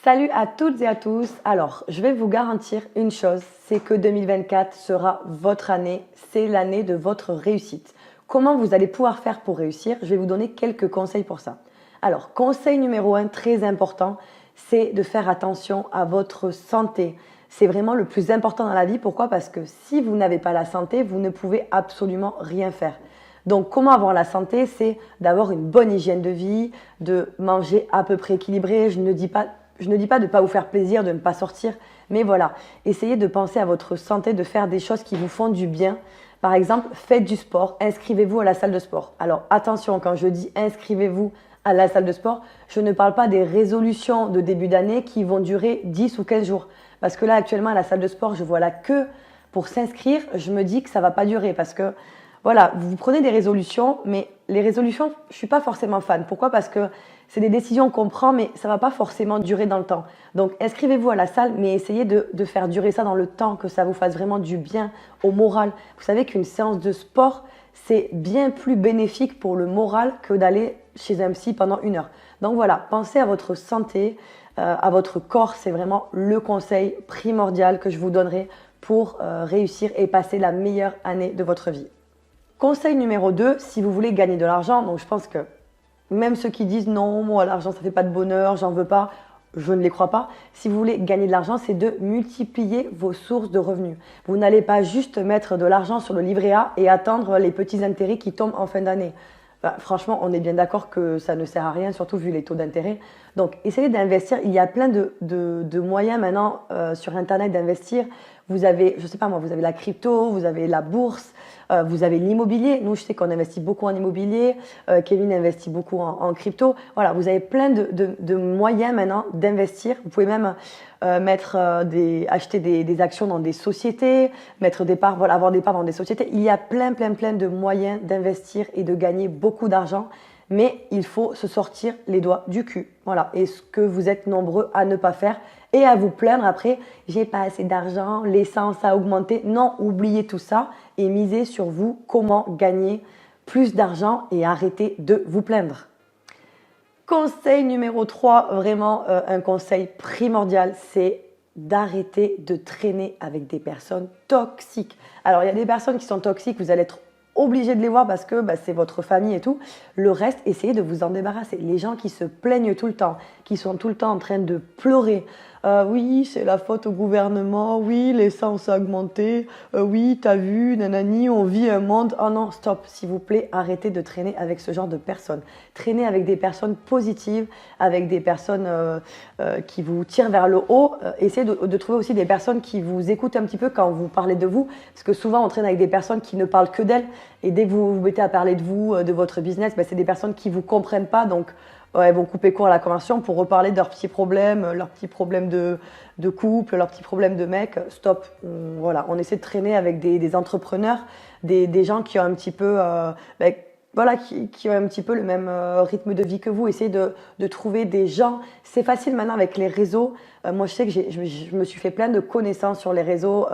Salut à toutes et à tous. Alors, je vais vous garantir une chose, c'est que 2024 sera votre année, c'est l'année de votre réussite. Comment vous allez pouvoir faire pour réussir? Je vais vous donner quelques conseils pour ça. Alors, conseil numéro 1, très important, c'est de faire attention à votre santé. C'est vraiment le plus important dans la vie. Pourquoi? Parce que si vous n'avez pas la santé, vous ne pouvez absolument rien faire. Donc, comment avoir la santé? C'est d'avoir une bonne hygiène de vie, de manger à peu près équilibré. Je ne dis pas de ne pas vous faire plaisir, de ne pas sortir, mais voilà, essayez de penser à votre santé, de faire des choses qui vous font du bien. Par exemple, faites du sport, inscrivez-vous à la salle de sport. Alors attention, quand je dis inscrivez-vous à la salle de sport, je ne parle pas des résolutions de début d'année qui vont durer 10 ou 15 jours. Parce que là, actuellement, à la salle de sport, je vois la queue pour s'inscrire. Je me dis que ça ne va pas durer parce que voilà, vous prenez des résolutions, mais les résolutions, je ne suis pas forcément fan. Pourquoi? Parce que c'est des décisions qu'on prend, mais ça ne va pas forcément durer dans le temps. Donc, inscrivez-vous à la salle, mais essayez de faire durer ça dans le temps, que ça vous fasse vraiment du bien au moral. Vous savez qu'une séance de sport, c'est bien plus bénéfique pour le moral que d'aller chez un psy pendant 1 heure. Donc voilà, pensez à votre santé, à votre corps. C'est vraiment le conseil primordial que je vous donnerai pour réussir et passer la meilleure année de votre vie. Conseil numéro 2, si vous voulez gagner de l'argent, donc je pense que même ceux qui disent non, moi l'argent ça fait pas de bonheur, j'en veux pas, je ne les crois pas. Si vous voulez gagner de l'argent, c'est de multiplier vos sources de revenus. Vous n'allez pas juste mettre de l'argent sur le livret A et attendre les petits intérêts qui tombent en fin d'année. Franchement, on est bien d'accord que ça ne sert à rien, surtout vu les taux d'intérêt. Donc, essayez d'investir. Il y a plein de moyens maintenant sur Internet d'investir. Vous avez, je sais pas moi, vous avez la crypto, vous avez la bourse, vous avez l'immobilier. Nous, je sais qu'on investit beaucoup en immobilier. Kevin investit beaucoup en crypto. Voilà, vous avez plein de moyens maintenant d'investir. Vous pouvez même acheter des actions dans des sociétés, mettre des parts, voilà, avoir des parts dans des sociétés. Il y a plein de moyens d'investir et de gagner beaucoup d'argent. Mais il faut se sortir les doigts du cul. Voilà. Et ce que vous êtes nombreux à ne pas faire et à vous plaindre après, j'ai pas assez d'argent, l'essence a augmenté. Non, oubliez tout ça et misez sur vous, comment gagner plus d'argent et arrêtez de vous plaindre. Conseil numéro 3, vraiment un conseil primordial, c'est d'arrêter de traîner avec des personnes toxiques. Alors, il y a des personnes qui sont toxiques, vous allez être obligé de les voir parce que c'est votre famille et tout. Le reste, essayez de vous en débarrasser. Les gens qui se plaignent tout le temps, qui sont tout le temps en train de pleurer. Oui, c'est la faute au gouvernement. Oui, l'essence a augmenté. Oui, t'as vu, nanani, on vit un monde. Oh non, stop, s'il vous plaît, arrêtez de traîner avec ce genre de personnes. Traînez avec des personnes positives, avec des personnes qui vous tirent vers le haut. Essayez de trouver aussi des personnes qui vous écoutent un petit peu quand vous parlez de vous. Parce que souvent, on traîne avec des personnes qui ne parlent que d'elles. Et dès que vous vous mettez à parler de vous, de votre business, c'est des personnes qui ne vous comprennent pas. Donc, elles vont couper court à la conversation pour reparler de leurs petits problèmes de couple, leurs petits problèmes de mec. Stop. Voilà, on essaie de traîner avec des entrepreneurs, des gens qui ont un petit peu, qui ont un petit peu le même rythme de vie que vous. Essayez de trouver des gens. C'est facile maintenant avec les réseaux. Moi, je sais que je me suis fait plein de connaissances sur les réseaux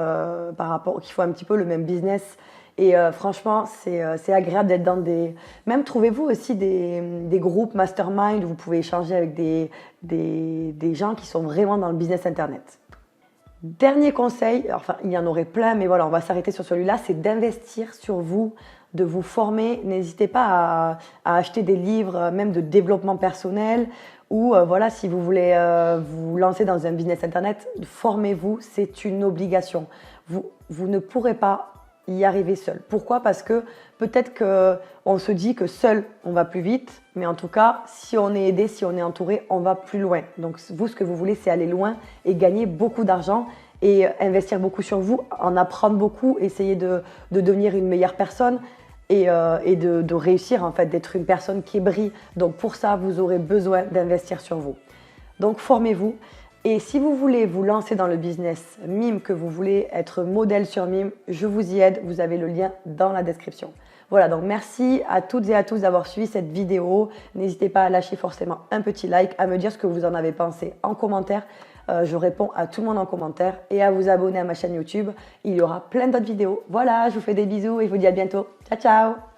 par rapport qui font un petit peu le même business. Et franchement, c'est agréable d'être dans des... Même trouvez-vous aussi des groupes mastermind où vous pouvez échanger avec des gens qui sont vraiment dans le business Internet. Dernier conseil, enfin il y en aurait plein, mais voilà, on va s'arrêter sur celui-là, c'est d'investir sur vous, de vous former. N'hésitez pas à acheter des livres, même de développement personnel, ou voilà, si vous voulez vous lancer dans un business Internet, formez-vous, c'est une obligation. Vous ne pourrez pas y arriver seul. Pourquoi? Parce que peut-être qu'on se dit que seul, on va plus vite, mais en tout cas, si on est aidé, si on est entouré, on va plus loin. Donc vous, ce que vous voulez, c'est aller loin et gagner beaucoup d'argent et investir beaucoup sur vous, en apprendre beaucoup, essayer de devenir une meilleure personne et de réussir, en fait, d'être une personne qui brille. Donc pour ça, vous aurez besoin d'investir sur vous. Donc formez-vous. Et si vous voulez vous lancer dans le business Mime, que vous voulez être modèle sur Mime, je vous y aide, vous avez le lien dans la description. Voilà, donc merci à toutes et à tous d'avoir suivi cette vidéo. N'hésitez pas à lâcher forcément un petit like, à me dire ce que vous en avez pensé en commentaire. Je réponds à tout le monde en commentaire et à vous abonner à ma chaîne YouTube. Il y aura plein d'autres vidéos. Voilà, je vous fais des bisous et je vous dis à bientôt. Ciao, ciao!